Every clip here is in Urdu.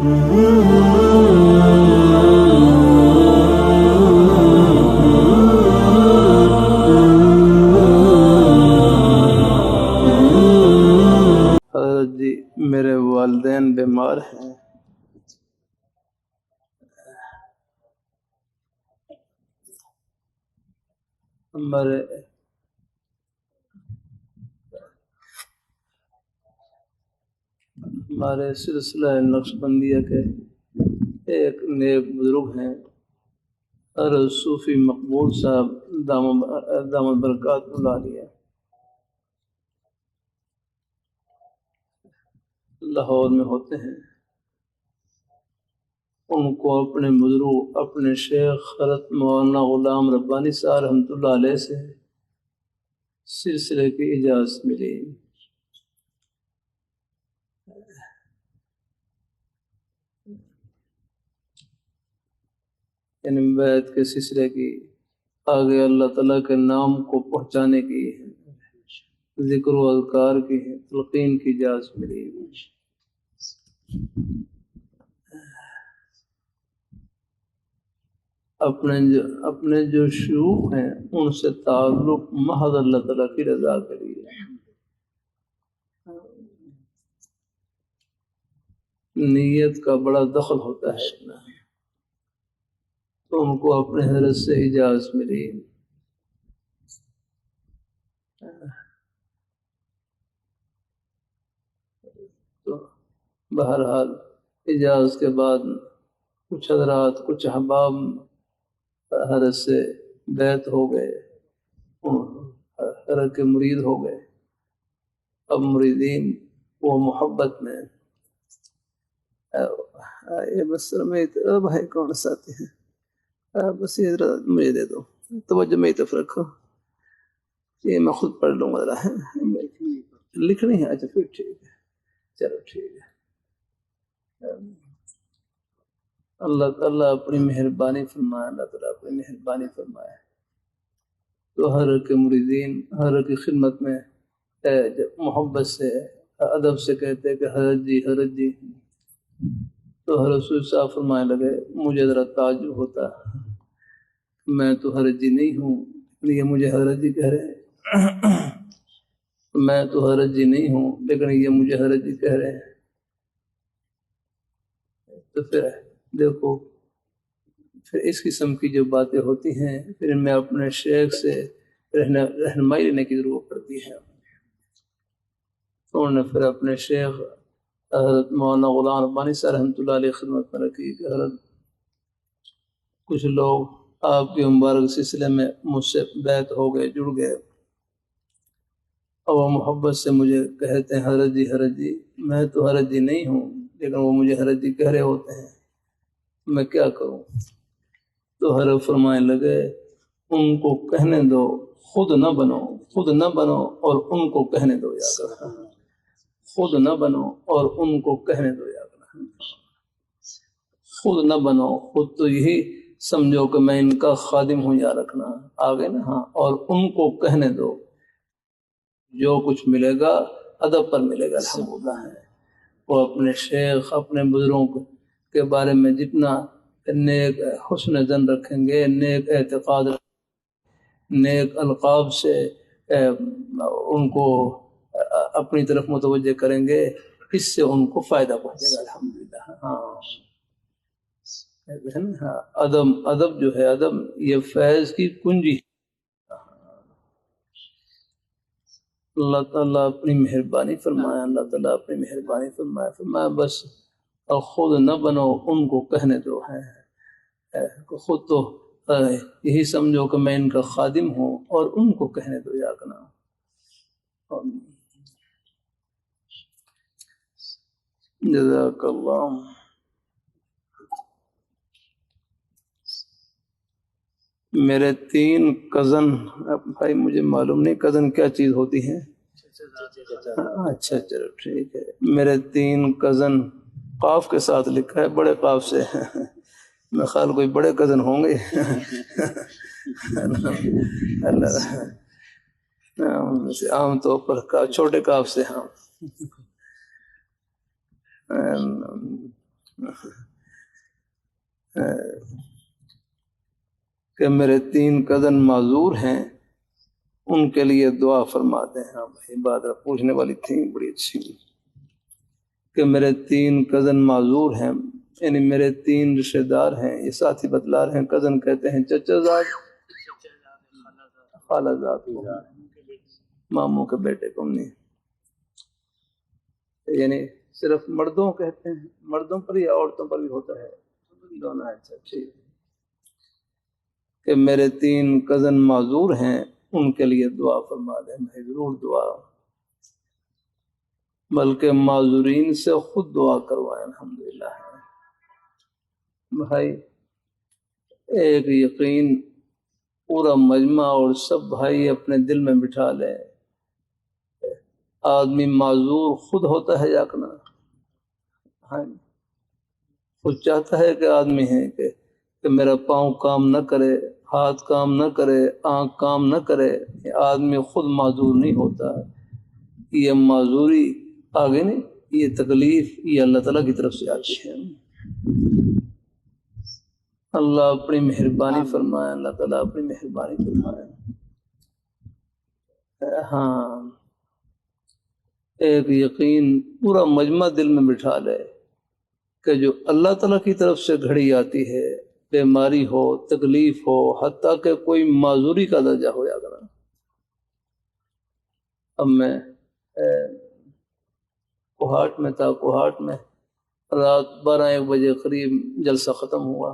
جی میرے والدین بیمار ہیں، ہمارے سلسلہ نقشبندیہ کے ایک نیک بزرگ ہیں اور صوفی مقبول صاحب دامت برکات اللہ علیہ، لاہور میں ہوتے ہیں۔ ان کو اپنے بزرگ اپنے شیخ حضرت مولانا غلام ربانی صاحب رحمۃ اللہ علیہ سے سلسلے کی اجازت ملی۔ یعنی بیت کے سلسلے کی آگے اللہ تعالیٰ کے نام کو پہنچانے کی ذکر و اذکار کی تلقین کی اجازت ملی۔ اپنے جو شیوخ ہیں ان سے تعلق محض اللہ تعالیٰ کی رضا کے لیے، نیت کا بڑا دخل ہوتا ہے، تو ان کو اپنے حضرت سے اجازت ملی۔ تو بہرحال اجازت کے بعد کچھ حضرات کچھ احباب حضرت سے بیعت ہو گئے، حضرت کے مرید ہو گئے۔ اب مریدین وہ محبت میں یہ بس میں بھائی کون ساتھی ہیں، بس یہ مجھے دے دو، توجہ میں طرف رکھو، یہ میں خود پڑھ لوں گا ذرا، لکھنی ہے؟ اچھا پھر ٹھیک ہے، چلو ٹھیک ہے۔ اللہ تعالیٰ اپنی مہربانی فرمائے، اللہ تعالیٰ اپنی مہربانی فرمائے۔ تو ہر کے مریدین ہر کی خدمت میں محبت سے ادب سے کہتے کہ حضرت جی حضرت جی، تو حضرت صاحب فرمانے لگے مجھے ذرا تعجب ہوتا، میں تو حضرت جی نہیں ہوں، یہ مجھے حضرت جی کہہ رہے ہیں، میں تو حضرت جی نہیں ہوں لیکن یہ مجھے حضرت جی کہہ رہے ہیں۔ تو پھر دیکھو پھر اس قسم کی جو باتیں ہوتی ہیں پھر ان میں اپنے شیخ سے رہنمائی لینے کی ضرورت پڑتی ہے۔ تو انہوں نے پھر اپنے شیخ حضرت مولانا غلام ربانی صاحب رحمۃ اللہ علیہ خدمت میں رکھی کہ حضرت کچھ لوگ آپ کے مبارک سلسلے میں مجھ سے بیعت ہو گئے، جڑ گئے، اور وہ محبت سے مجھے کہتے ہیں حضرت جی، میں تو حضرت جی نہیں ہوں لیکن وہ مجھے حضرت جی کہہ رہے ہوتے ہیں، میں کیا کروں؟ تو حضرت فرمانے لگے ان کو کہنے دو، خود نہ بنو اور ان کو کہنے دو، یا خود نہ بنو اور ان کو کہنے دو، یا خود نہ بنو، خود تو یہی سمجھو کہ میں ان کا خادم ہوں، یا رکھنا آگے نا، ہاں، اور ان کو کہنے دو، جو کچھ ملے گا ادب پر ملے گا الحمدللہ۔ وہ اپنے شیخ اپنے بزرگوں کے بارے میں جتنا نیک حسن ظن رکھیں گے، نیک اعتقاد نیک القاب سے ان کو اپنی طرف متوجہ کریں گے، اس سے ان کو فائدہ پہنچے گا الحمدللہ۔ ہاں ادب جو ہے ادب یہ فیض کی کنجی ہے۔ اللہ تعالیٰ اپنی مہربانی فرمائے، اللہ تعالیٰ اپنی مہربانی فرمائے بس خود نہ بنو ان کو کہنے دو، ہے خود تو یہی سمجھو کہ میں ان کا خادم ہوں اور ان کو کہنے دو، یا کنا۔ جزاک اللہ۔ میرے 3 کزن، بھائی مجھے معلوم نہیں کزن کیا چیز ہوتی ہے، اچھا چلو ٹھیک ہے، میرے 3 کزن قاف کے ساتھ لکھا ہے، بڑے قاف سے، میں خیال کوئی بڑے کزن ہوں گے، عام طور پر چھوٹے قاف سے، ہاں کہ میرے 3 کزن معذور ہیں ان کے لیے دعا فرما دیں. ہاں بھائی بات پوچھنے والی تھی بڑی اچھی کہ میرے 3 کزن معذور ہیں، یعنی میرے 3 رشتے دار ہیں. یہ ساتھی بتلا رہے ہیں، کزن کہتے ہیں چچا زاد، خالہ زاد، ماموں کے بیٹے کو نہیں، یعنی صرف مردوں کہتے ہیں، مردوں پر یا عورتوں پر بھی ہوتا ہے دونوں. اچھا ٹھیک کہ میرے 3 کزن معذور ہیں ان کے لیے دعا فرما دیں. بھائی ضرور دعا، بلکہ معذورین سے خود دعا کروائیں. الحمدللہ بھائی ایک یقین پورا مجمع اور سب بھائی اپنے دل میں بٹھا لیں، آدمی معذور خود ہوتا ہے یا کنا؟ ہاں خود چاہتا ہے کہ آدمی ہے کہ میرا پاؤں کام نہ کرے، ہاتھ کام نہ کرے، آنکھ کام نہ کرے. یہ آدمی خود معذور نہیں ہوتا، یہ معذوری آگے نہیں، یہ تکلیف یہ اللہ تعالیٰ کی طرف سے آتی ہے. اللہ اپنی مہربانی فرمائے، اللہ تعالیٰ اپنی مہربانی فرمائے. ہاں ایک یقین پورا مجمع دل میں بٹھا لے کہ جو اللہ تعالیٰ کی طرف سے گھڑی آتی ہے، بیماری ہو، تکلیف ہو، حتیٰ کہ کوئی معذوری کا درجہ ہو یا کرا. اب میں کوہاٹ میں تھا، کوہاٹ میں رات 12-1 بجے قریب جلسہ ختم ہوا.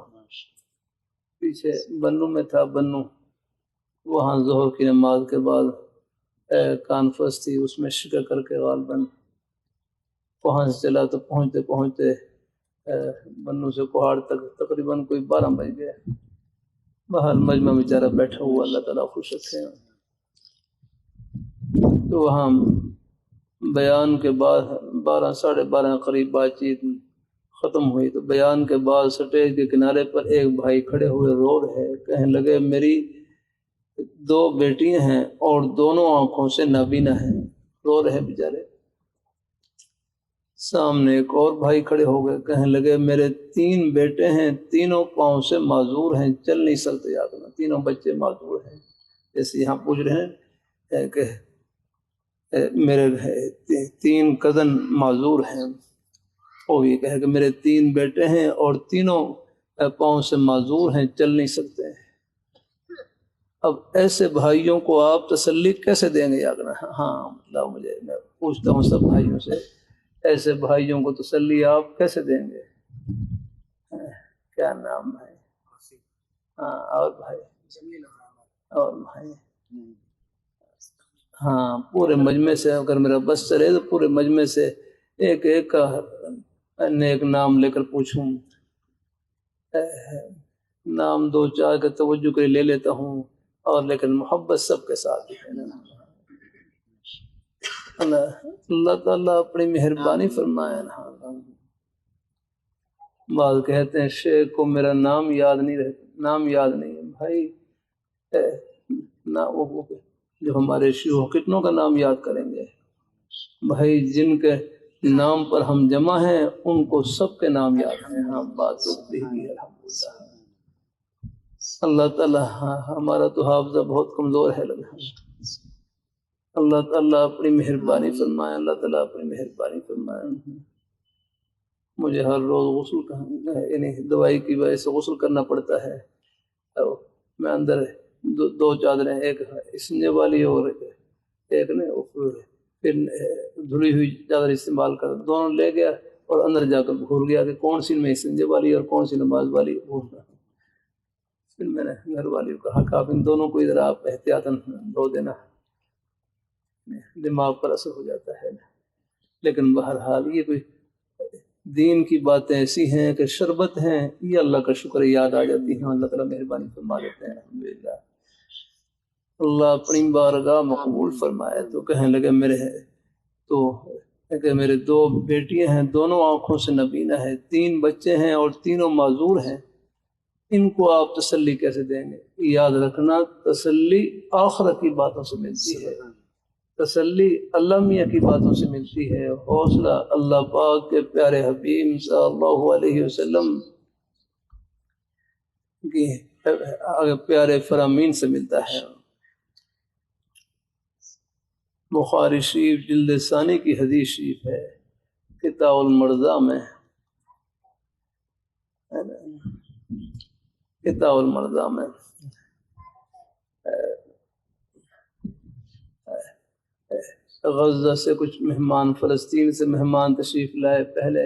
پیچھے بنو میں تھا، بنو وہاں ظہر کی نماز کے بعد کانفرنس تھی، اس میں شرکت کر کے غالباً وہاں سے چلا تو پہنچتے پہنچتے بنو سے کوہاٹ تک تقریباً کوئی 12 بج گئے. باہر مجمع بیچارہ بیٹھا ہوا، اللہ تعالیٰ خوش رکھے. تو وہاں بیان کے بعد 12 ساڑھے 12 قریب بات چیت ختم ہوئی تو بیان کے بعد سٹیج کے کنارے پر ایک بھائی کھڑے ہوئے رو رہے، کہنے لگے میری 2 بیٹیاں ہیں اور دونوں آنکھوں سے نابینا ہیں. رو رہے بیچارے. سامنے ایک اور بھائی کھڑے ہو گئے، کہنے لگے میرے 3 بیٹے ہیں، تینوں پاؤں سے معذور ہیں، چل نہیں سکتے. یاد رکھنا تینوں بچے معذور ہیں. جیسے یہاں پوچھ رہے ہیں کہ میرے 3 کزن معذور ہیں، وہ یہ کہے کہ میرے 3 بیٹے ہیں اور تینوں پاؤں سے معذور ہیں، چل نہیں سکتے. اب ایسے بھائیوں کو آپ تسلی کیسے دیں گے؟ یاد رکھنا. ہاں مطلب میں پوچھتا ہوں سب بھائیوں سے، ایسے بھائیوں کو تسلی آپ کیسے دیں گے؟ کیا نام ہے؟ ہاں اور بھائی اور بھائی ہاں پورے مجمع سے اگر میرا بس چلے تو پورے مجمع سے ایک ایک کا نیک نام لے کر پوچھوں. نام 2-4 کے توجہ کے لے لیتا ہوں، اور لیکن محبت سب کے ساتھ ہے. اللہ تعالیٰ اپنی مہربانی فرمائے. بعض کہتے ہیں شیخ کو میرا نام یاد نہیں رہتا، نام یاد نہیں ہے. بھائی وہ جو ہمارے شیوخ کتنوں کا نام یاد کریں گے؟ بھائی جن کے نام پر ہم جمع ہیں ان کو سب کے نام یاد ہیں. ہاں بات تو الحمدللہ. اللہ تعالیٰ ہمارا تو حافظہ بہت کمزور ہے. اللہ تعالیٰ اپنی مہربانی فرمائے، اللہ تعالیٰ اپنی مہربانی فرمائے. مجھے ہر روز غسل یعنی دوائی کی وجہ سے غسل کرنا پڑتا ہے. میں اندر 2 چادریں، ایک اسنجے والی اور ایک نے پھر دھلی ہوئی چادر استعمال کر، دونوں لے گیا اور اندر جا کر بھول گیا کہ کون سی میں اسنجے والی اور کون سی نماز والی بھول گیا. پھر میں نے گھر والی کو کہا کہ آپ ان دونوں کو ادھر آپ احتیاطاً دھو دینا، دماغ پر اثر ہو جاتا ہے. لیکن بہرحال یہ کوئی دین کی باتیں ایسی ہیں کہ شربت ہیں، یہ اللہ کا شکر یاد آ جاتی ہیں. اللہ تعالیٰ مہربانی فرما دیتے ہیں. الحمدللہ اللہ اپنی بارگاہ مقبول فرمائے. تو کہنے لگے میرے 2 بیٹیاں ہیں، دونوں آنکھوں سے نابینا ہے، 3 بچے ہیں اور تینوں معذور ہیں، ان کو آپ تسلی کیسے دیں گے؟ یاد رکھنا تسلی آخرت کی باتوں سے ملتی ہے، تسلی اللہ میاں کی باتوں سے ملتی ہے، حوصلہ اللہ پاک کے پیارے حبیب صلی اللہ علیہ وسلم کی پیارے فرامین سے ملتا ہے۔ بخاری شریف جلد ثانی کی حدیث شریف ہے، کتاب المرضع میں، کتاب المرضع میں غزہ سے کچھ مہمان، فلسطین سے مہمان تشریف لائے، پہلے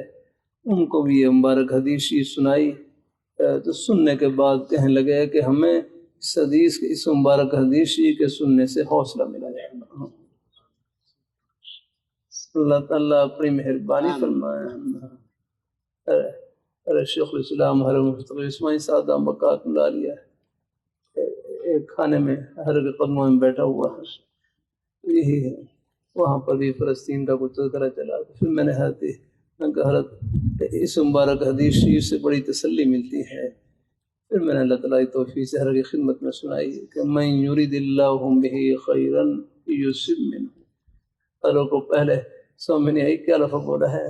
ان کو بھی یہ مبارک حدیث شریف سنائی، تو سننے کے بعد کہنے لگے کہ ہمیں اس حدیث اس مبارک حدیث شریف کے سننے سے حوصلہ ملا ہے۔ اللہ تعالیٰ اپنی مہربانی فرمائے۔ شیخ الاسلام حضرت مفتی اسماعیل سعدہ مکات ملا لیا، ایک خانے میں ہر کے قدموں میں بیٹھا ہوا ہے، یہی ہے، وہاں پر بھی فلسطین کا کچھ تذکرہ چلا، پھر میں نے حضرت اس مبارک حدیث شریف سے بڑی تسلی ملتی ہے، پھر میں نے اللہ تعالیٰ کی توفیق سے حضرت کی خدمت میں سنائی کہ من یرید اللہ بہ خیرا یصب منہ۔ حضرت کو پہلے سمجھ میں نہیں آئی کیا لفظ بولا ہے،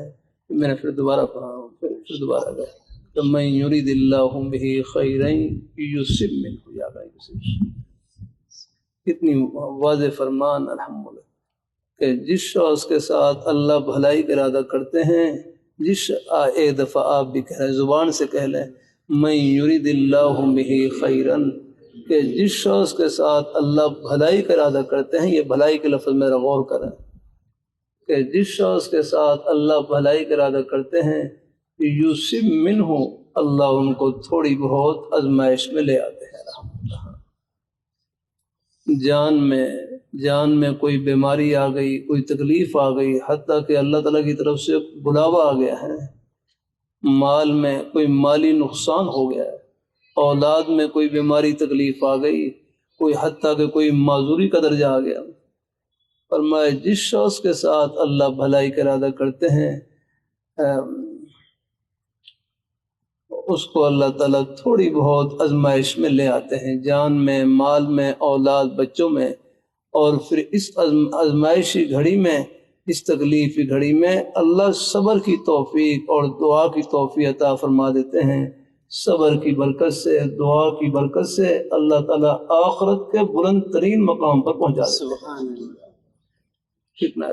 میں نے پھر دوبارہ پڑھا، پھر دوبارہ گیا کہ من یرید اللہ بہ خیرا یصب منہ، کتنی واضح فرمان الحمدللہ کہ جس شخص کے ساتھ اللہ بھلائی کا ارادہ کرتے ہیں، ایک دفعہ آپ بھی کہہ رہے زبان سے کہہ لیں من یرید اللہ بہ خیرا، کہ جس شخص کے ساتھ اللہ بھلائی کا ارادہ کرتے ہیں، یہ بھلائی کے لفظ میرا غور کریں کہ جس شخص کے ساتھ اللہ بھلائی کا ارادہ کرتے ہیں یصب منہ، اللہ ان کو تھوڑی بہت آزمائش میں لے آتے ہیں۔ جان میں کوئی بیماری آ گئی، کوئی تکلیف آ گئی، حتیٰ کہ اللہ تعالیٰ کی طرف سے بلاوا آ گیا ہے، مال میں کوئی مالی نقصان ہو گیا ہے، اولاد میں کوئی بیماری تکلیف آ گئی، کوئی حتیٰ کہ کوئی معذوری کا درجہ آ گیا، فرمایا جس شخص کے ساتھ اللہ بھلائی کا ارادہ کرتے ہیں اس کو اللہ تعالیٰ تھوڑی بہت آزمائش میں لے آتے ہیں، جان میں، مال میں، اولاد، بچوں میں، اور پھر اس آزمائشی گھڑی میں، اس تکلیفی گھڑی میں اللہ صبر کی توفیق اور دعا کی توفیق عطا فرما دیتے ہیں۔ صبر کی برکت سے، دعا کی برکت سے اللہ تعالیٰ آخرت کے بلند ترین مقام پر پہنچا دیتے ہیں۔ کتنا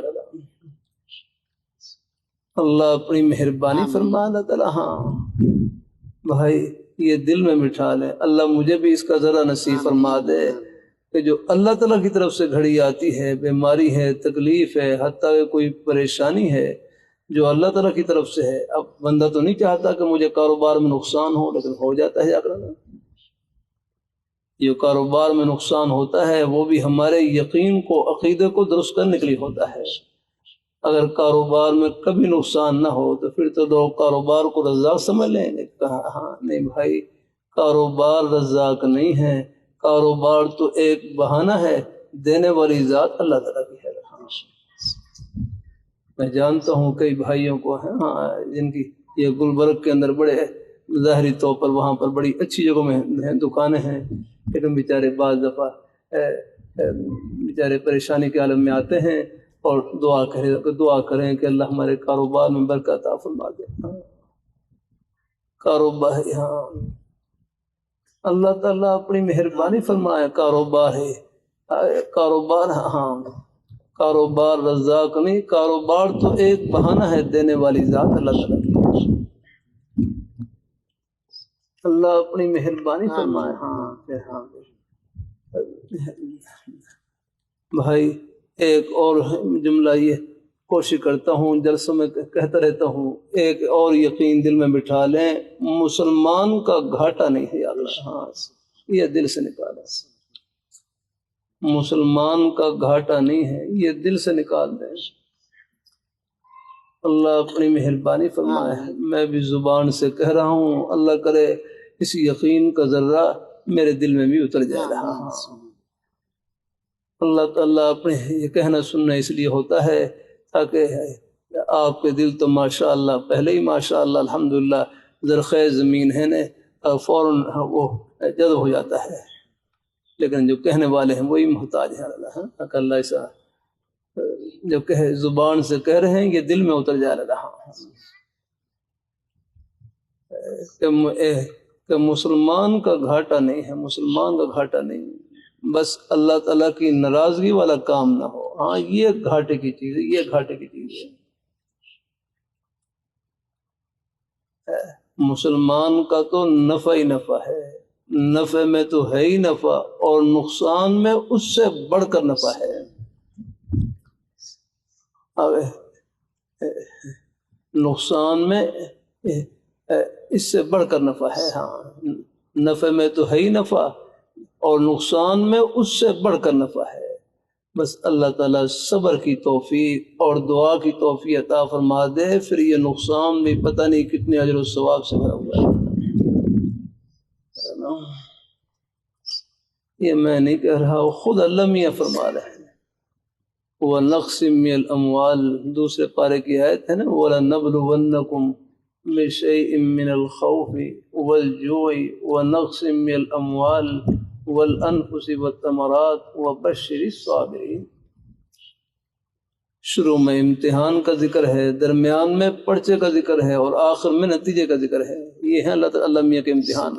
اللہ اپنی مہربانی فرما، اللہ تعالیٰ ہاں بھائی یہ دل میں بٹھا لے، اللہ مجھے بھی اس کا ذرا نصیب فرما دے کہ جو اللہ تعالیٰ کی طرف سے گھڑی آتی ہے، بیماری ہے، تکلیف ہے، حتیٰ کہ کوئی پریشانی ہے، جو اللہ تعالیٰ کی طرف سے ہے۔ اب بندہ تو نہیں چاہتا کہ مجھے کاروبار میں نقصان ہو، لیکن ہو جاتا ہے، جو کاروبار میں نقصان ہوتا ہے وہ بھی ہمارے یقین کو، عقیدے کو درست کرنے کے لیے ہوتا ہے۔ اگر کاروبار میں کبھی نقصان نہ ہو تو پھر تو لوگ کاروبار کو رزاق سمجھ لیں گے، کہا ہاں نہیں بھائی، کاروبار رزاق نہیں ہے، کاروبار تو ایک بہانہ ہے، دینے والی ذات اللہ تعالیٰ کی ہے۔ میں جانتا ہوں کئی بھائیوں کو ہیں جن کی یہ گلبرگ کے اندر بڑے ظاہری طور پر وہاں پر بڑی اچھی جگہوں میں دکانیں ہیں، لیکن بیچارے بعض دفعہ بیچارے پریشانی کے عالم میں آتے ہیں اور دعا کریں کہ اللہ ہمارے کاروبار میں برکت عطا فرما دے۔ کاروبار ہاں اللہ تعالیٰ اپنی مہربانی فرمائے، کاروبار ہے، کاروبار ہاں، کاروبار رزاق نہیں، کاروبار تو ایک بہانہ ہے، دینے والی ذات اللہ تعالیٰ کی۔ اللہ اپنی مہربانی فرمائے۔ ہاں بھائی ایک اور جملہ یہ کوشش کرتا ہوں، جلسوں میں کہتا رہتا ہوں، ایک اور یقین دل میں بٹھا لیں، مسلمان کا گھاٹا نہیں ہے، ہاں یہ دل سے نکالیں، مسلمان کا گھاٹا نہیں ہے، یہ دل سے نکال دیں۔ اللہ اپنی مہربانی فرمائے، میں بھی زبان سے کہہ رہا ہوں، اللہ کرے اس یقین کا ذرہ میرے دل میں بھی اتر جائے رہا۔ اللہ تعالیٰ اپنے یہ کہنا سننا اس لیے ہوتا ہے تاکہ آپ کے دل تو ماشاءاللہ پہلے ہی ماشاءاللہ الحمدللہ زرخیز زمین ہے نا، فوراً وہ جذب ہو جاتا ہے، لیکن جو کہنے والے ہیں وہی محتاج ہیں اللہ ایسا جو زبان سے کہہ رہے ہیں یہ دل میں اتر جا رہا کہ مسلمان کا گھاٹا نہیں ہے، مسلمان کا گھاٹا نہیں، بس اللہ تعالیٰ کی ناراضگی والا کام نہ ہو، ہاں یہ گھاٹے کی چیز ہے، یہ گھاٹے کی چیز ہے۔ مسلمان کا تو نفع ہی نفع ہے، نفع میں تو ہے ہی نفع، اور نقصان میں اس سے بڑھ کر نفع ہے۔ نقصان میں اس سے بڑھ کر نفع ہے، ہاں نفع میں تو ہے ہی نفع، اور نقصان میں اس سے بڑھ کر نفع ہے۔ بس اللہ تعالیٰ صبر کی توفیق اور دعا کی توفیق عطا فرما دے، پھر یہ نقصان بھی پتہ نہیں کتنے اجر و ثواب سے بھرا ہوا ہے۔ یہ میں نہیں کہہ رہا، خود اللہ میاں فرما رہے ہیں۔ وَنَقْصٍ مِّنَ الْأَمْوَالِ، دوسرے پارے کی آیت ہے نا، وَلَنَبْلُوَنَّكُمْ بِشَيْءٍ مِّنَ الْخَوْفِ وَالْجُوعِ وَنَقْصٍ مِّنَ الْأَمْوَالِ وَالْأَنفُسِ وَالثَّمَرَاتِ وَبَشِّرِ الصَّابِرِينَ۔ شروع میں امتحان کا ذکر ہے، درمیان میں پرچے کا ذکر ہے، اور آخر میں نتیجے کا ذکر ہے۔ یہ ہے اللہ میاں کے امتحان۔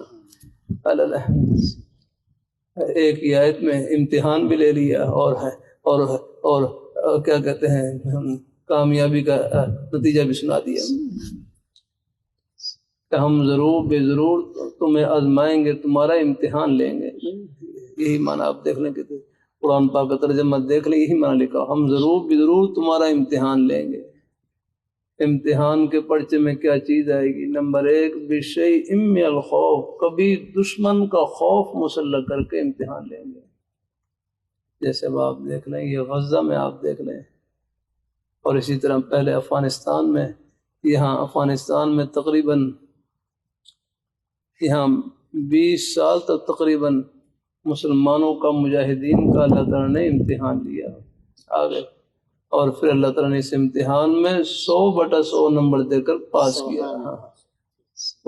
ایک ہی آیت میں امتحان بھی لے لیا اور کیا کہتے ہیں کامیابی کا نتیجہ بھی سنا دیا کہ ہم ضرور بے ضرور تمہیں آزمائیں گے، تمہارا امتحان لیں گے۔ یہی معنی آپ دیکھ لیں کہ قرآن پاک کا ترجمہ دیکھ لیں، یہی معنی لکھا، ہم ضرور بے ضرور تمہارا امتحان لیں گے۔ امتحان کے پرچے میں کیا چیز آئے گی؟ نمبر 1 بِشَيْءٍ مِّنَ الْخَوْفِ، کبھی دشمن کا خوف مسلح کر کے امتحان لیں گے۔ جیسے اب آپ دیکھ لیں، یہ غزہ میں آپ دیکھ لیں، اور اسی طرح پہلے افغانستان میں، یہاں افغانستان میں تقریباً یہاں 20 سال تک تقریباً مسلمانوں کا، مجاہدین کا اللہ تعالیٰ نے امتحان لیا آگے، اور پھر اللہ تعالیٰ نے اس امتحان میں 100/100 نمبر دے کر پاس کیا۔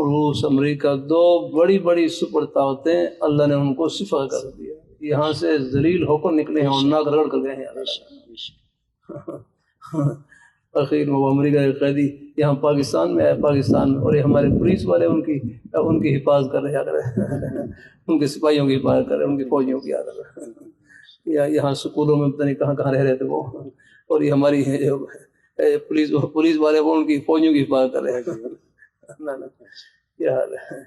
روس امریکہ 2 بڑی بڑی سپر طاقتیں، اللہ نے ان کو صفر کر دیا، یہاں سے ذلیل ہو کر نکلے ہیں اور ناک رگڑ کر گئے ہیں۔ اخیر میں وہ امریکہ کے قیدی یہاں پاکستان میں آئے، پاکستان میں، اور یہ ہمارے پولیس والے ان کی حفاظت کر رہے، ان کے سپاہیوں کی حفاظت کر رہے، ان کی فوجیوں کی حفاظت کر رہے، یہاں سکولوں میں پتہ نہیں کہاں کہاں رہ رہے تھے وہ، اور یہ ہماری پولیس والے وہ ان کی فوجیوں کی حفاظت کر رہے ہیں۔ کیا حال ہے؟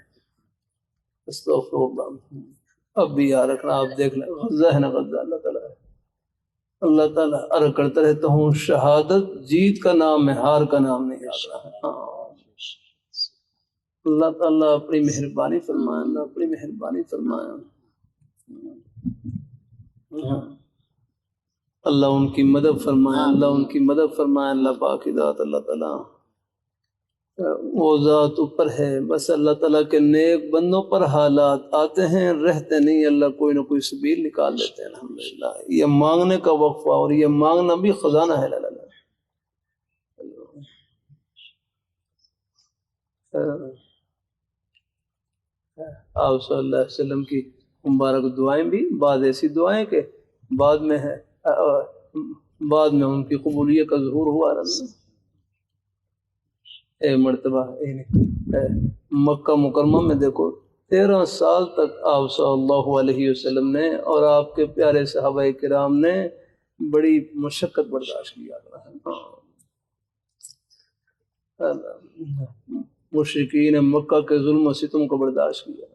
استغفر اللہ۔ اب بھی یاد رکھنا، آپ دیکھ لیں غزہ ہے نا، غزہ اللہ تعالیٰ عرض کرتا رہتا ہوں، شہادت جیت کا نام ہے، ہار کا نام نہیں آتا۔ اللہ تعالیٰ اپنی مہربانی فرمائے، اللہ اپنی مہربانی فرمائے۔ اللہ ان کی مدد فرمائے، اللہ ان کی مدد فرمائے۔ اللہ پاک کی ذات، اللہ تعالیٰ وہ ذات اوپر ہے، بس اللہ تعالیٰ کے نیک بندوں پر حالات آتے ہیں، رہتے نہیں، اللہ کوئی نہ کوئی سبیل نکال دیتے ہیں۔ الحمدللہ، یہ مانگنے کا وقفہ، اور یہ مانگنا بھی خزانہ ہے۔ آپ صلی اللہ علیہ وسلم کی مبارک دعائیں بھی بعض ایسی دعائیں کہ بعد میں ہے، بعد میں ان کی قبولیت کا ظہور ہوا۔ ایک مرتبہ مکہ مکرمہ میں دیکھو 13 سال تک آپ صلی اللہ علیہ وسلم نے اور آپ کے پیارے صحابہ کرام نے بڑی مشقت برداشت کیا، مشرکین مکہ کے ظلم و ستم کو برداشت کیا۔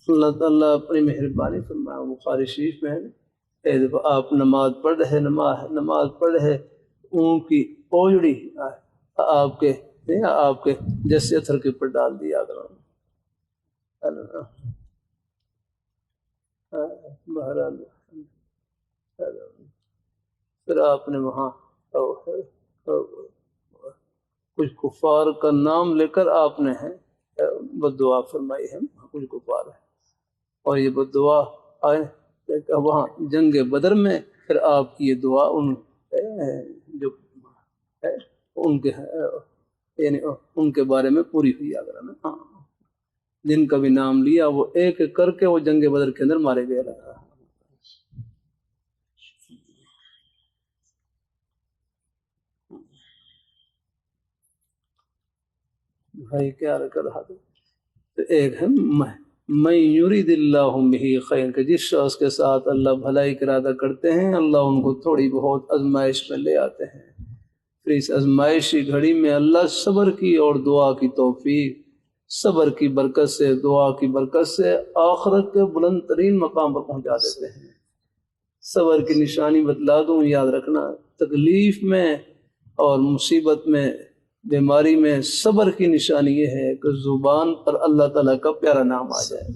اللہ تعالیٰ اپنی مہربانی فرمائے۔ بخاری شریف میں آپ نماز پڑھ رہے اون کی اوجڑی آپ کے جیسے اتھر کے اوپر ڈال دیا بہرحال پھر آپ نے وہاں کچھ کفار کا نام لے کر آپ نے بددعا فرمائی ہے، کچھ کفار ہے، اور یہ بددعا وہاں جنگ بدر میں پھر آپ کی یہ دعا جو ان کے بارے میں پوری ہوئی۔ جن کا بھی نام لیا وہ ایک ایک کر کے وہ جنگ بدر کے اندر مارے گئے. بھائی کیا کر رہا تھا. تو ایک ہے من یرید اللہ بہ خیر، کہ جس شخص کے ساتھ اللہ بھلائی کا ارادہ کرتے ہیں اللہ ان کو تھوڑی بہت آزمائش میں لے آتے ہیں. پھر اس آزمائشی گھڑی میں اللہ صبر کی اور دعا کی توفیق، صبر کی برکت سے، دعا کی برکت سے آخرت کے بلند ترین مقام پر پہنچا دیتے ہیں. صبر کی نشانی بتلا دوں، یاد رکھنا، تکلیف میں اور مصیبت میں، بیماری میں صبر کی نشانی یہ ہے کہ زبان پر اللہ تعالیٰ کا پیارا نام آ جائے.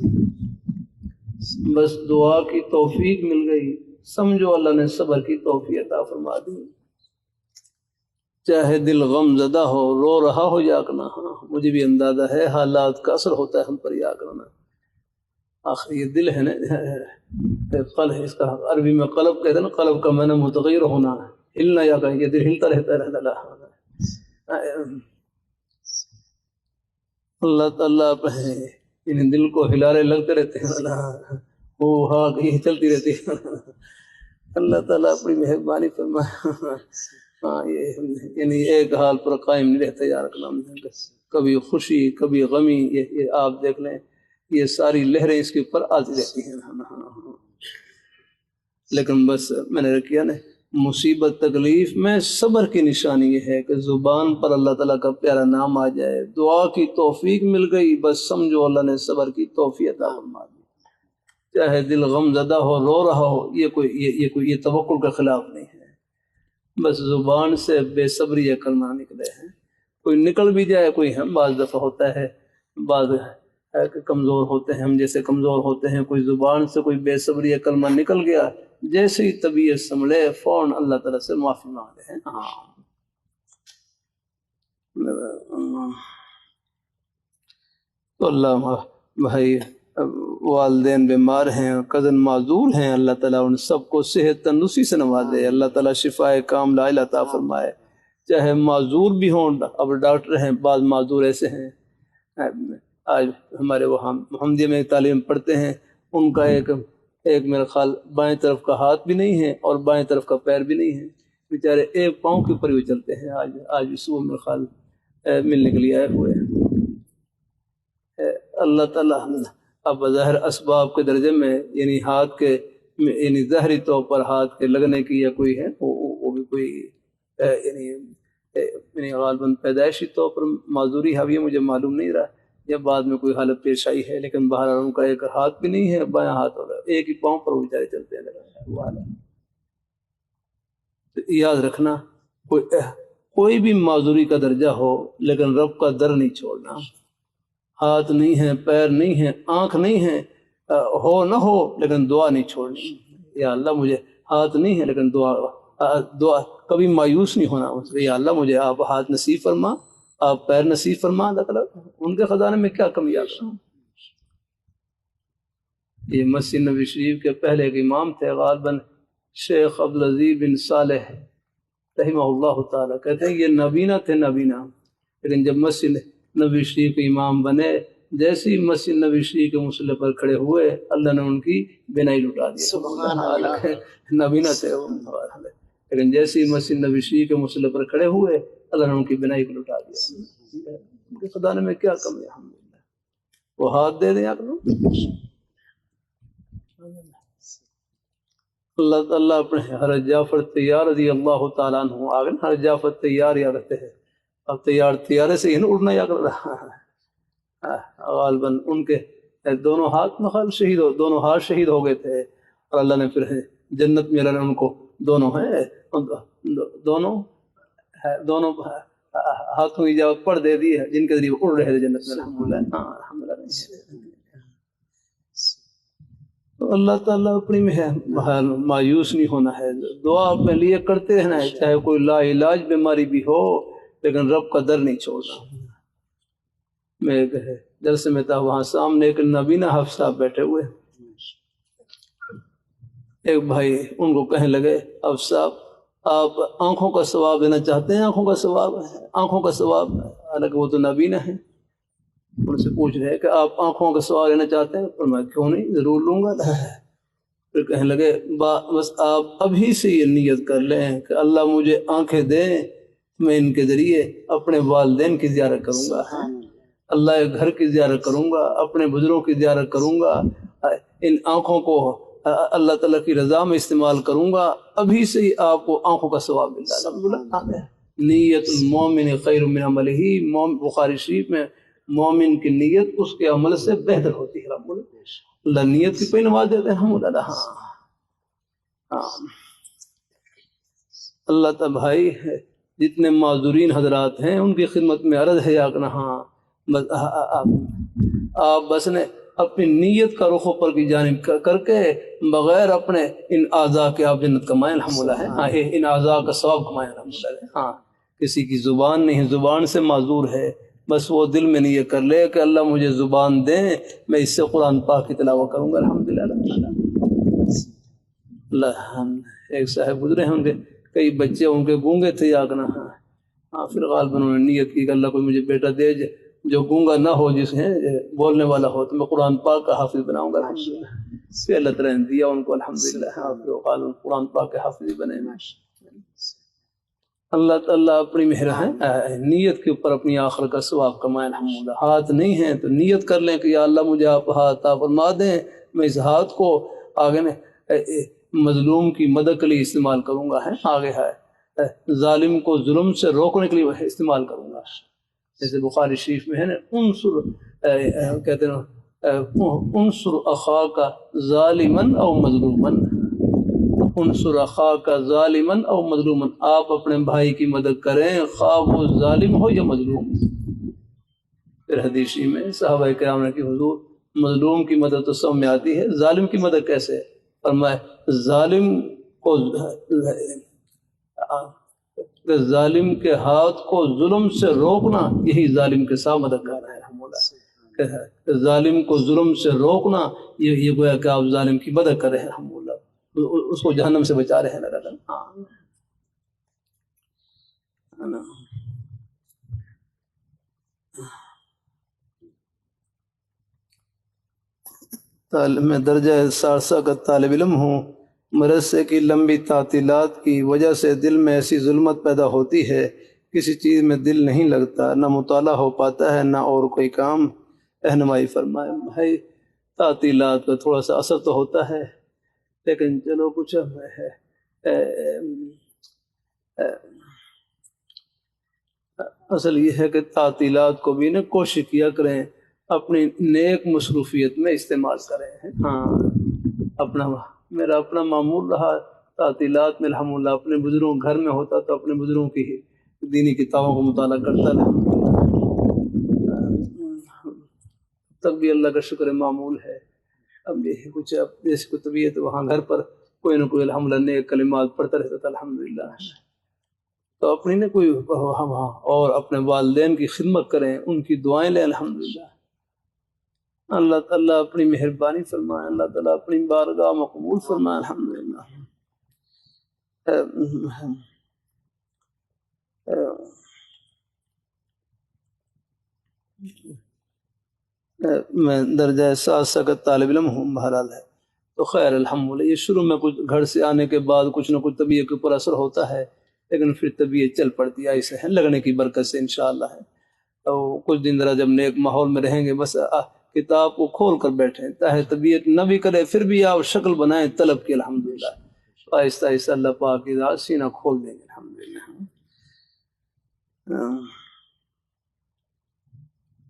بس دعا کی توفیق مل گئی، سمجھو اللہ نے صبر کی توفیق عطا فرما دی. چاہے دل غم زدہ ہو، رو رہا ہو یا کرنا، ہاں مجھے بھی اندازہ ہے حالات کا اثر ہوتا ہے ہم پر یا کرنا. آخر یہ دل ہے نا، قلب ہے، اس کا عربی میں قلب کہتے ہیں نا، قلب کا معنی متغیر ہونا ہے، ہلنا یا کہ یہ دل ہلتا رہتا ہے. اللہ تعالیٰ ان دل کو ہلارے لگتے رہتے ہیں، وہ ہاں یہ چلتی رہتی ہے. اللہ تعالیٰ اپنی مہربانی فرمائے. ہاں یہ یعنی ایک حال پر قائم نہیں رہتا یا رکھنا، کبھی خوشی کبھی غمی، یہ آپ دیکھ لیں یہ ساری لہریں اس کے اوپر آتی رہتی ہیں. لیکن بس میں نے کیا نا، مصیبت تکلیف میں صبر کی نشانی یہ ہے کہ زبان پر اللہ تعالیٰ کا پیارا نام آ جائے، دعا کی توفیق مل گئی، بس سمجھو اللہ نے صبر کی توفیق عطا فرما دی. چاہے دل غم زدہ ہو، رو رہا ہو، یہ توکل کے خلاف نہیں ہے. بس زبان سے بے صبری یا کلمہ نکلے ہیں، کوئی نکل بھی جائے، کوئی ہم بعض دفعہ ہوتا ہے، بعض ہے کہ کمزور ہوتے ہیں، ہم جیسے کمزور ہوتے ہیں، کوئی زبان سے کوئی بے صبری یا کلمہ نکل گیا، جیسے ہی طبیعت سنبھلے فوراً اللہ تعالیٰ سے معافی مانگتے ہیں. تو اللہ بھائی والدین بیمار ہیں، کزن معذور ہیں، اللہ تعالیٰ ان سب کو صحت تندرستی سے نوازے، اللہ تعالیٰ شفائے کاملہ عطا فرمائے. چاہے معذور بھی ہوں، اب ڈاکٹر ہیں، بعض معذور ایسے ہیں، آج ہمارے وہاں محمدیہ میں تعلیم پڑھتے ہیں، ان کا ایک میرا خیال بائیں طرف کا ہاتھ بھی نہیں ہے اور بائیں طرف کا پیر بھی نہیں ہے، بیچارے ایک پاؤں کے اوپر بھی چلتے ہیں. آج بھی صبح میرا خیال ملنے کے لیے آئے ہوئے ہیں. اللہ تعالیٰ اب ظاہر اسباب کے درجے میں، یعنی ہاتھ کے، یعنی ظاہری طور پر ہاتھ کے لگنے کی یا کوئی ہے وہ بھی کوئی یعنی غالباً پیدائشی طور پر معذوری ہے، یہ مجھے معلوم نہیں رہا یا بعد میں کوئی حالت پیش آئی ہے، لیکن بہرحال ان کا ایک ہاتھ بھی نہیں ہے، بایاں ہاتھ ہو رہا ہے، ایک ہی پاؤں پر وہ بیچارے چلتے ہیں وہ حالت. تو یاد رکھنا، کوئی بھی معذوری کا درجہ ہو لیکن رب کا در نہیں چھوڑنا. ہاتھ نہیں ہے، پیر نہیں ہے، آنکھ نہیں ہے، ہو نہ ہو لیکن دعا نہیں چھوڑنی. یا اللہ مجھے ہاتھ نہیں ہے لیکن دعا کبھی مایوس نہیں ہونا. یا اللہ مجھے آپ ہاتھ نصیب فرما، آپ پیر نصیب فرما. اللہ تعالیٰ ان کے خزانے میں کیا کمی آ گئی. یہ مسجد نبی شریف کے پہلے ایک امام تھے غالباً شیخ عبدالعزیز بن صالح رحمہ اللہ تعالیٰ، کہتے ہیں یہ نابینا تھے، نابینا، لیکن جب مسجد نبی شریف کے امام بنے، جیسے ہی مسجد نبی شریف کے مسلح پر کھڑے ہوئے اللہ نے ان کی بینائی لٹا دی. سبحان اللہ، نابینا تھے لیکن جیسے ہی مسجد نبی شریف کے مسلح پر کھڑے ہوئے اللہ نے ان کی بینائی کو لٹا دیا. ان کے خزانے میں کیا کمی ہے، الحمدللہ. وہ ہاتھ دے دیں آپ لوگ. اللہ تعالیٰ اپنے حضرت جعفر طیار رضی اللہ تعالیٰ عنہ آگے حضرت جعفر طیار یاد رکھتے ہیں، اب طیارے سے ہی اڑنا یا کر رہا ہے. غالباً ان کے دونوں ہاتھ مخال شہید ہو، دونوں ہاتھ شہید ہو گئے تھے اور اللہ نے پھر جنت میں اللہ نے ان کو دونوں ہاتھوں کی جگہ پڑ دے دی ہے، جن کے ذریعے اڑ رہے تھے جنت میں. الحمدللہ. تو اللہ تعالیٰ اپنی میں ہے، مایوس نہیں ہونا ہے، دعا اپنے لیے کرتے رہنا ہے، چاہے کوئی لا علاج بیماری بھی ہو لیکن رب کا در نہیں چھوڑنا. میں درس میں تھا، وہاں سامنے ایک نابینا حافظ صاحب بیٹھے ہوئے، ایک بھائی ان کو کہنے لگے حافظ صاحب آپ آنکھوں کا ثواب دینا چاہتے ہیں؟ آنکھوں کا ثواب ہے، آنکھوں کا ثواب ہے، حالانکہ وہ تو نابینا ہے. ان سے پوچھ رہے ہیں کہ آپ آنکھوں کا سوال لینا چاہتے ہیں؟ فرمایا کیوں نہیں، ضرور لوں گا۔ پھر کہنے لگے بس آپ ابھی سے یہ نیت کر لیں کہ اللہ مجھے آنکھیں دیں، میں ان کے ذریعے اپنے والدین کی زیارت کروں گا، اللہ کے گھر کی زیارت کروں گا، اپنے بزرگوں کی زیارت کروں گا، ان آنکھوں کو اللہ تعالیٰ کی رضا میں استعمال کروں گا۔ ابھی سے ہی آپ کو آنکھوں کا ثواب ملتا ہے۔ نیت المومن خیر من عملہ، بخاری شریف میں مومن کی نیت اس کے عمل سے بہتر ہوتی ہے۔ اللہ نیت کی پہ نماز دیتے ہیں ہم اللہ۔ ہاں اللہ تعالیٰ بھائی جتنے معذورین حضرات ہیں ان کی خدمت میں عرض ہے یا کہ ہاں آپ بس نے اپنی نیت کا رخ اوپر کی جانب کر کے بغیر اپنے ان اعضاء کے آپ جنت کمائیں الحمدللہ ہے۔ ہاں ان اعضاء کا ثواب کمائیں الحمدللہ ہے۔ ہاں کسی کی زبان نہیں، زبان سے معذور ہے، بس وہ دل میں نیت کر لے کہ اللہ مجھے زبان دیں، میں اس سے قرآن پاک کی تلاوت کروں گا الحمدللہ۔ ایک صاحب گزرے ہیں، ان کے کئی بچے ان کے گونگے تھے یا کہ ہاں پھر غالباً انہوں نے نیت کی کہ اللہ کوئی مجھے بیٹا دے جو گونگا نہ ہو، جس ہے بولنے والا ہو، تو میں قرآن پاک کا حافظ بناؤں گا الحمدللہ۔ پھر اللہ تعالیٰ نے دیا ان کو الحمدللہ، قرآن پاک کے حافظ بنے۔ اللہ تعالیٰ اپنی مہر ہے، نیت کے اوپر اپنی آخر کا ثواب کمائیں الحمدللہ۔ ہاتھ نہیں ہیں تو نیت کر لیں کہ یا اللہ مجھے آپ ہاتھ عطا فرما دیں، میں اس ہاتھ کو آگے مظلوم کی مدد کے لیے استعمال کروں گا، ہے آگے ہے ظالم کو ظلم سے روکنے کے لیے استعمال کروں گا۔ جیسے بخاری شریف میں ہے نا، کہتے ہیں انصر اخاک ظالما او مظلوما، انصر اخاک ظالما او مظلوما، آپ اپنے بھائی کی مدد کریں خواہ وہ ظالم ہو یا مظلوم۔ پھر حدیث میں صحابہ کرام نے کہ حضور مظلوم کی مدد تو سب میں آتی ہے، ظالم کی مدد کیسے ہے؟ فرمایا ظالم کے ہاتھ کو ظلم سے روکنا یہی ظالم کے ساتھ مدد کر رہا ہے۔ ظالم کو ظلم سے روکنا یہ گویا کہ آپ ظالم کی مدد کر رہے ہیں الحمدللہ، اس کو جہنم سے بچا رہے ہیں۔ میں درجہ ثالثہ کا طالب علم ہوں، مدرسے کی لمبی تعطیلات کی وجہ سے دل میں ایسی ظلمت پیدا ہوتی ہے، کسی چیز میں دل نہیں لگتا، نہ مطالعہ ہو پاتا ہے نہ اور کوئی کام، رہنمائی فرمائے۔ بھائی تعطیلات کا تھوڑا سا اثر تو ہوتا ہے، لیکن چلو کچھ اصل یہ ہے کہ تعطیلات کو بھی کوشش کیا کریں اپنی نیک مصروفیت میں استعمال کریں۔ ہاں میرا اپنا معمول رہا تعطیلات میں الحمدللہ، اپنے بزرگوں گھر میں ہوتا تو اپنے بزرگوں کی دینی کتابوں کو مطالعہ کرتا تب بھی اللہ کا شکر معمول ہے۔ اب یہ کچھ جیسے کوئی طبیعت وہاں گھر پر کوئی نہ کوئی الحمدللہ نیک کلمات پڑھتا رہتا تھا الحمدللہ۔ تو اپنی نہ کوئی اور اپنے والدین کی خدمت کریں، ان کی دعائیں لیں الحمدللہ۔ اللہ تعالیٰ اپنی مہربانی فرمائے، اللہ تعالیٰ اپنی بارگاہ مقبول فرمائے الحمدللہ۔ میں درجہ ثالثہ کا طالب علم ہوں، بہرحال ہے تو خیر الحمدللہ۔ یہ شروع میں کچھ گھر سے آنے کے بعد کچھ نہ کچھ طبیعت کے اوپر اثر ہوتا ہے، لیکن پھر طبیعت چل پڑتی ہے، ایسے ہے لگنے کی برکت سے انشاءاللہ ہے۔ تو کچھ دن ذرا جب نیک ماحول میں رہیں گے، بس کتاب کو کھول کر بیٹھیں، چاہے طبیعت نہ بھی کرے پھر بھی آپ شکل بنائیں طلب کی الحمدللہ، آہستہ آہستہ اللہ پاک کی ذات سینہ کھول دیں گے الحمدللہ۔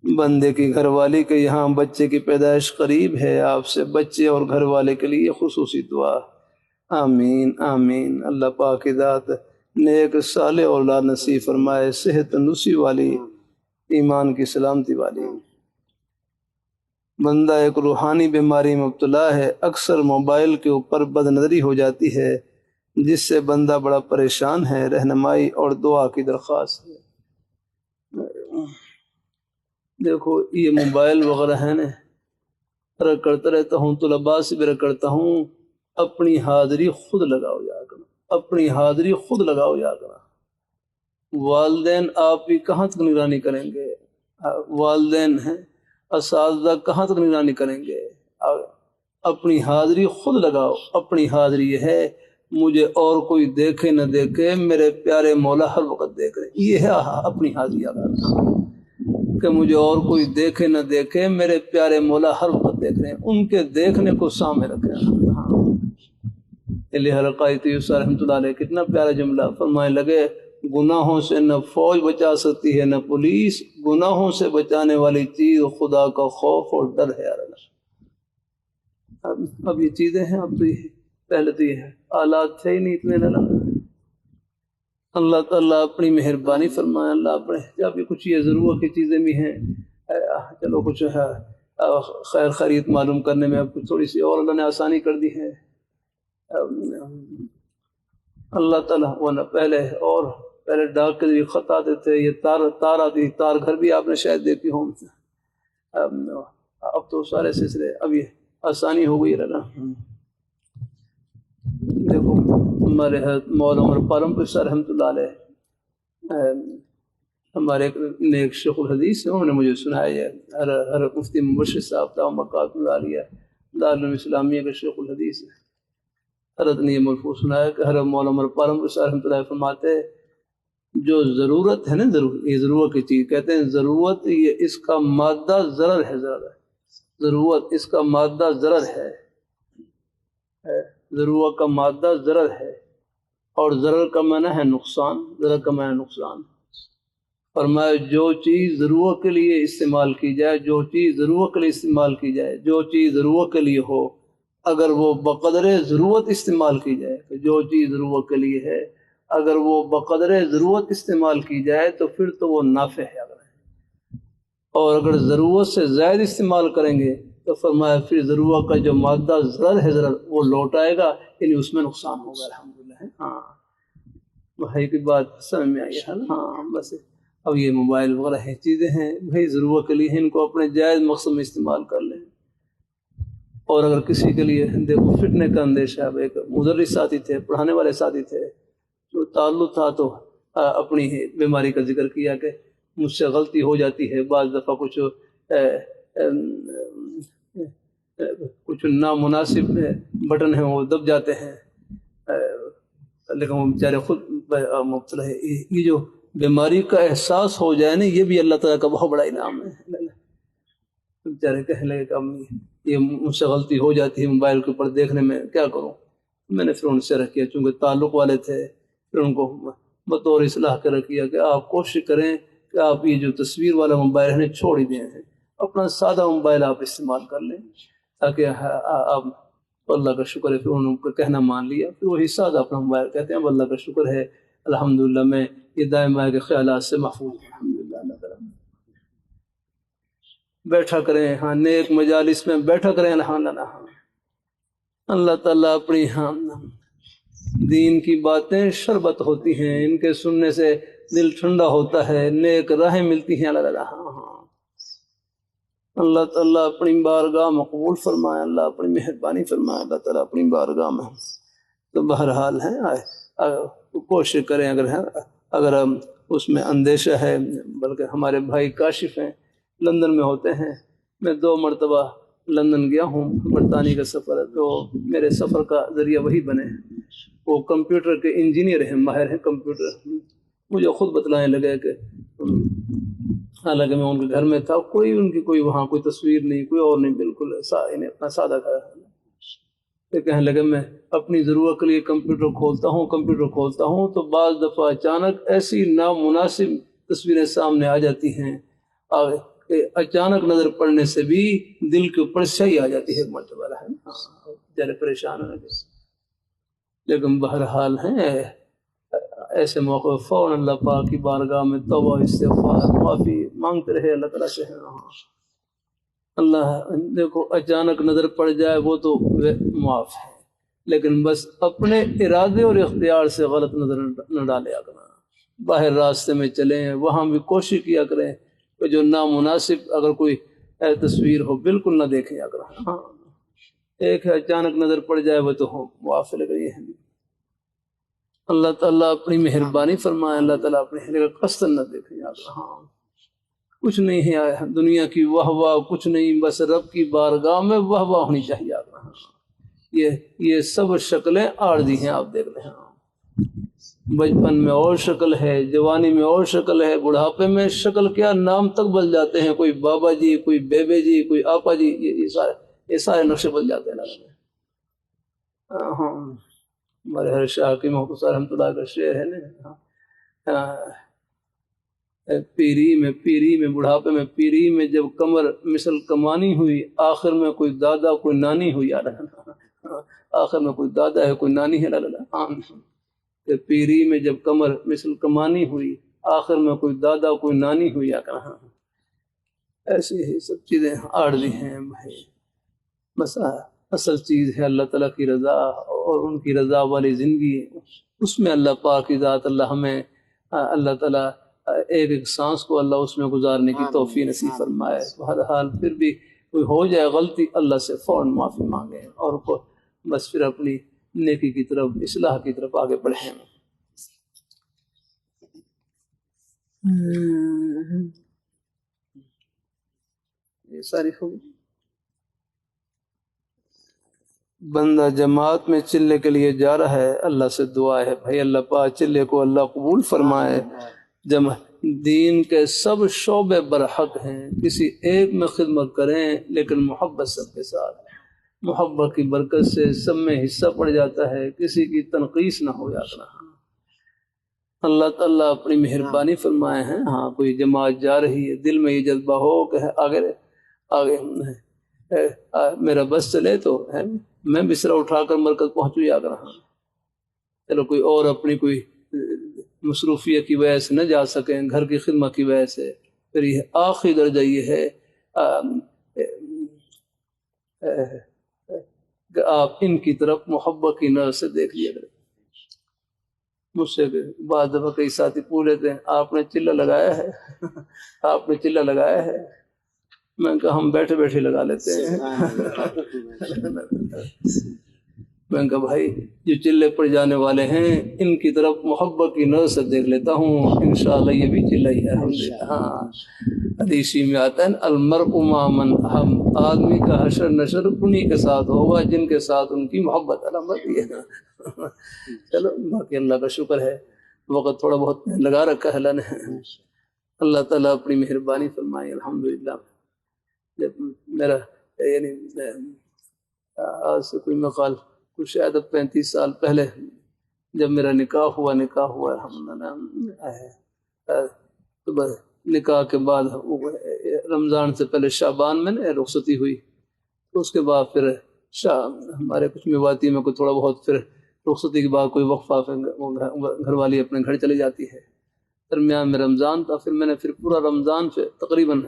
بندے کی گھر والی کے یہاں بچے کی پیدائش قریب ہے، آپ سے بچے اور گھر والے کے لیے خصوصی دعا۔ آمین آمین۔ اللہ پاک کی ذات نیک صالح اولاد نصیب فرمائے، صحت تندرستی والی، ایمان کی سلامتی والی۔ بندہ ایک روحانی بیماری میں مبتلا ہے، اکثر موبائل کے اوپر بد نظری ہو جاتی ہے جس سے بندہ بڑا پریشان ہے، رہنمائی اور دعا کی درخواست ہے۔ دیکھو یہ موبائل وغیرہ ہے نا، رکھ کرتا رہتا ہوں، طلباء سے بھی رکھ کرتا ہوں، اپنی حاضری خود لگاؤ جا کر، اپنی حاضری خود لگاؤ جا کر۔ والدین آپ بھی کہاں تک نگرانی کریں گے؟ والدین ہیں اساتذہ کہاں تک نگرانی کریں گے؟ اپنی حاضری خود لگاؤ. اپنی حاضری یہ ہے مجھے اور کوئی دیکھے نہ دیکھے میرے پیارے مولا ہر وقت دیکھ رہے. یہ ہے اپنی حاضری کہ مجھے اور کوئی دیکھے نہ دیکھے میرے پیارے مولا ہر وقت دیکھ رہے ہیں. ان کے دیکھنے کو سامنے رکھے. علی حلقائی رحمۃ اللہ علیہ کتنا پیارا جملہ فرمائے لگے، گناہوں سے نہ فوج بچا سکتی ہے نہ پولیس، گناہوں سے بچانے والی چیز خدا کا خوف اور ڈر ہے. اب یہ چیزیں ہیں. اب تو یہ پہلے تو یہ ہے آلات تھے ہی نہیں اتنے نہ. اللہ تعالیٰ اپنی مہربانی فرمائے. اللہ اپنے جب بھی کچھ یہ ضرورت کی چیزیں بھی ہیں، چلو کچھ ہے خیر خرید معلوم کرنے میں اب کچھ تھوڑی سی اور اللہ نے آسانی کر دی ہے. اللہ تعالیٰ ورنہ پہلے ڈاک کے ذریعے خط آتے تھے، یہ تار آتی تھی، تار گھر بھی آپ نے شاید دیکھی ہوں. اب تو سارے سلسلے اب یہ آسانی ہو گئی رہنا. دیکھو ہمارے مولانا عمر پالم صاحب رحمۃ اللہ علیہ، ہمارے ایک شیخ الحدیث انہوں نے مجھے سنایا ہے، ہر مفتی مبشر صاحب تھا مکات العالیہ دارالعلوم اسلامیہ کے شیخ الحدیث ہے. حضرت نے یہ مرفوع سنایا کہ حضرت مولانا عمر پالم صاحب رحمۃ اللہ فرماتے جو ضرورت ہے نا، یہ ضرورت کی چیز کہتے ہیں، ضرورت یہ اس کا مادہ ضرر ہے. ضرورت اس کا مادہ ضرر ہے. ضرورت کا مادہ ضرر ہے اور ضرر کا معنی ہے نقصان. ضرر کا معنی نقصان. فرمایا جو چیز ضرورت کے لیے استعمال کی جائے، جو چیز ضرورت کے لیے استعمال کی جائے، جو چیز ضرورت کے لیے ہو، اگر وہ بقدر ضرورت استعمال کی جائے، تو جو چیز ضرورت کے لیے ہے اگر وہ بقدر ضرورت استعمال کی جائے تو پھر تو وہ نافع ہے. اور اگر ضرورت سے زائد استعمال کریں گے تو فرمایا پھر ضرورت کا جو مادہ ضرر ہے ضرر وہ لوٹ آئے گا، یعنی اس میں نقصان ہوگا. الحمدللہ. ہاں بھائی کی بات سمجھ میں آئی ہے. ہاں بس اب یہ موبائل وغیرہ ہیں چیزیں ہیں بھائی ضرورت کے لیے، ان کو اپنے جائز مقصد میں استعمال کر لیں. اور اگر کسی کے لیے دیکھو فتنے کا اندیشہ ہے، ایک مدرس ساتھی تھے، پڑھانے والے ساتھی تھے، جو تعلق تھا تو اپنی بیماری کا ذکر کیا کہ مجھ سے غلطی ہو جاتی ہے، بعض دفعہ کچھ نامناسب بٹن ہیں وہ دب جاتے ہیں، لیکن وہ بیچارے خود مبتلا ہے. یہ جو بیماری کا احساس ہو جائے نا، یہ بھی اللہ تعالیٰ کا بہت بڑا انعام ہے. بیچارے کہنے لگے کہ یہ مجھ سے غلطی ہو جاتی ہے موبائل کے اوپر دیکھنے میں، کیا کروں؟ میں نے پھر ان سے رکھ کیا، چونکہ تعلق والے تھے، پھر ان کو بطور اصلاح کے رکھ کیا کہ آپ کوشش کریں کہ آپ یہ جو تصویر والا موبائل ہے چھوڑ ہی دیں، اپنا سادہ موبائل آپ استعمال کر لیں تاکہ آپ اللہ کا شکر ہے. پھر انہوں نے کہنا مان لیا، پھر وہی سادہ اپنا موبائل کہتے ہیں اب اللہ کا شکر ہے الحمدللہ میں یہ دائیں بائیں کے خیالات سے محفوظ ہوں. الحمدللہ. اللہ تعالیٰ بیٹھا کریں، ہاں نیک مجالس میں بیٹھا کریں. الحمدللہ. اللہ تعالیٰ اپنی دین کی باتیں شربت ہوتی ہیں، ان کے سننے سے دل ٹھنڈا ہوتا ہے، نیک راہیں ملتی ہیں. اللہ تعالیٰ اپنی بارگاہ مقبول فرمائے، اللہ اپنی مہربانی فرمائے. اللہ تعالیٰ اپنی بارگاہ میں تو بہرحال ہے کوشش کریں. اگر اس میں اندیشہ ہے، بلکہ ہمارے بھائی کاشف ہیں لندن میں ہوتے ہیں، میں 2 مرتبہ لندن گیا ہوں، برطانیہ کا سفر ہے تو میرے سفر کا ذریعہ وہی بنے. وہ کمپیوٹر کے انجینئر ہیں، ماہر ہیں کمپیوٹر. مجھے خود بتلانے لگے کہ حالانکہ میں ان کے گھر میں تھا، ان کی کوئی وہاں کوئی تصویر نہیں، کوئی اور نہیں، بالکل اپنا سادہ گھر ہے. کہ کہنے لگے میں اپنی ضرورت کے لیے کمپیوٹر کھولتا ہوں تو بعض دفعہ اچانک ایسی نامناسب تصویریں سامنے آ جاتی ہیں کہ اچانک نظر پڑنے سے بھی دل کے اوپر سیاہی آ جاتی ہے. ایک مرتبہ ہے جارے پریشان ہونے کے، لیکن بہرحال ہیں ایسے موقع فوراً اللہ پاک کی بارگاہ میں توبہ استغفار معافی مانگتے رہے اللہ تعالیٰ سے. اللہ دیکھو اچانک نظر پڑ جائے وہ تو معاف ہے، لیکن بس اپنے ارادے اور اختیار سے غلط نظر نہ ڈالیا کرنا. باہر راستے میں چلیں وہاں بھی کوشش کیا کریں کہ جو نامناسب اگر کوئی تصویر ہو بالکل نہ دیکھیں کریں. ہاں ایک ہے اچانک نظر پڑ جائے وہ تو معاف لگ رہی ہے. اللہ تعالیٰ اپنی مہربانی فرمائے، اللہ تعالیٰ اپنے قصد نہ دیکھیں. ہاں کچھ نہیں ہے دنیا کی واہ واہ کچھ نہیں، بس رب کی بارگاہ میں واہ واہ ہونی چاہیے آپ۔ یہ سب شکلیں عارضی ہیں، آپ دیکھ رہے ہیں، بچپن میں اور شکل ہے، جوانی میں اور شکل ہے، بڑھاپے میں شکل کیا نام تک بدل جاتے ہیں، کوئی بابا جی، کوئی بیبے جی، کوئی آپا جی، یہ سارے نقشے بدل جاتے ہیں۔ ہاں ہمارے ہر شاہ کی محبوب رحمۃ اللہ کا شعر ہے نا، پیری میں بڑھاپے میں پیری میں جب کمر مثل کمانی ہوئی، آخر میں کوئی دادا کوئی نانی ہوئی، آخر میں کوئی دادا ہے کوئی نانی ہے، پیری میں جب کمر مثل کمانی ہوئی، آخر میں کوئی دادا کوئی نانی ہوئی، ایسی ہی سب چیزیں عارضی ہیں بھائی، بس اصل چیز ہے اللہ تعالیٰ کی رضا اور ان کی رضا والی زندگی، اس میں اللہ پاک کی ذات اللہ ہمیں اللہ تعالیٰ ایک ایک سانس کو اللہ اس میں گزارنے کی توفیق نصیب فرمائے۔ بہرحال پھر بھی کوئی ہو جائے غلطی، اللہ سے فوراً معافی مانگیں اور بس پھر اپنی نیکی کی طرف، اصلاح کی طرف آگے بڑھیں۔ یہ ساری ہوگی۔ بندہ جماعت میں چلے کے لیے جا رہا ہے، اللہ سے دعا ہے بھائی اللہ پاک چلے کو اللہ قبول فرمائے۔ دین کے سب شعبے برحق ہیں، کسی ایک میں خدمت کریں لیکن محبت سب کے ساتھ، محبت کی برکت سے سب میں حصہ پڑ جاتا ہے، کسی کی تنقیص نہ ہو جاتا۔ اللہ تعالیٰ اپنی مہربانی فرمائے ہیں، ہاں کوئی جماعت جا رہی ہے، دل میں یہ جذبہ ہو کہ آگے میرا بس چلے تو میں بستر اٹھا کر مرکز پہنچوں یا کر، چلو کوئی اور اپنی کوئی مصروفیت کی وجہ سے نہ جا سکیں، گھر کی خدمت کی وجہ سے، پھر یہ آخری درجہ یہ ہے کہ آپ ان کی طرف محبت کی نظر سے دیکھ لیا کریں۔ مجھ سے بعض دفعہ کئی ساتھی پوچھ لیتے ہیں آپ نے چلہ لگایا ہے، آپ نے چلہ لگایا ہے؟ میں نے کہا ہم بیٹھے بیٹھے لگا لیتے ہیں۔ میں نے کہا بھائی جو چلے پر جانے والے ہیں ان کی طرف محبت کی نظر سے دیکھ لیتا ہوں، انشاءاللہ یہ بھی چلہ ہی ہے۔ ہاں حدیثی میں آتا ہے المرء مع من احب، آدمی کا حشر نشر انہی کے ساتھ ہوگا جن کے ساتھ ان کی محبت ہے۔ چلو باقی اللہ کا شکر ہے، وقت تھوڑا بہت لگا رکھا ہے اللہ نے، اللہ تعالیٰ اپنی مہربانی فرمائے۔ الحمدللہ جب میرا یعنی آج سے کوئی مقال کچھ شاید 35 سال پہلے جب میرا نکاح ہوا الحمدللہ، تو نکاح کے بعد رمضان سے پہلے شعبان میں رخصتی ہوئی، تو اس کے بعد پھر ہمارے کچھ میواتی میں کوئی تھوڑا بہت پھر رخصتی کے بعد کوئی وقفہ گھر والی اپنے گھر چلی جاتی ہے، درمیان میں رمضان تھا، پھر میں نے پورا رمضان پہ تقریباً